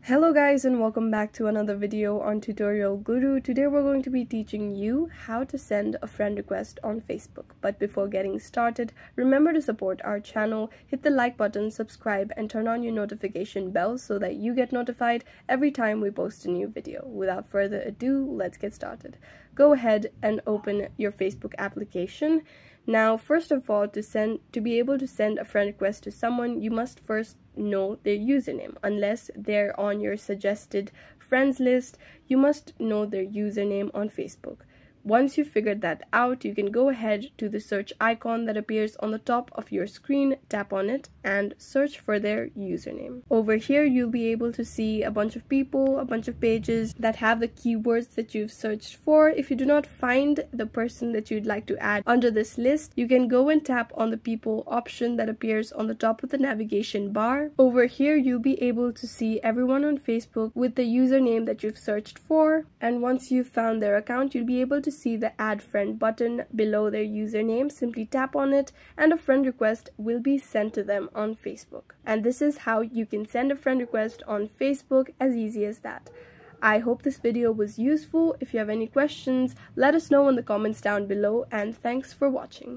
Hello guys, and welcome back to another video on Tutorial Guru. Today we're going to be teaching you how to send a friend request on Facebook. But before getting started, remember to support our channel, hit the like button, subscribe, and turn on your notification bell so that you get notified every time we post a new video. Without further ado, let's get started. Go ahead and open your Facebook application. Now, first of all, to be able to send a friend request to someone, you must first know their username. Unless they're on your suggested friends list, you must know their username on Facebook. Once you've figured that out, you can go ahead to the search icon that appears on the top of your screen, tap on it, and search for their username. Over here, you'll be able to see a bunch of people, a bunch of pages that have the keywords that you've searched for. If you do not find the person that you'd like to add under this list, you can go and tap on the people option that appears on the top of the navigation bar. Over here, you'll be able to see everyone on Facebook with the username that you've searched for. And once you've found their account, you'll be able to see the add friend button below their username. Simply tap on it and a friend request will be sent to them on Facebook. And this is how you can send a friend request on Facebook, as easy as that. I hope this video was useful. If you have any questions, let us know in the comments down below, and thanks for watching.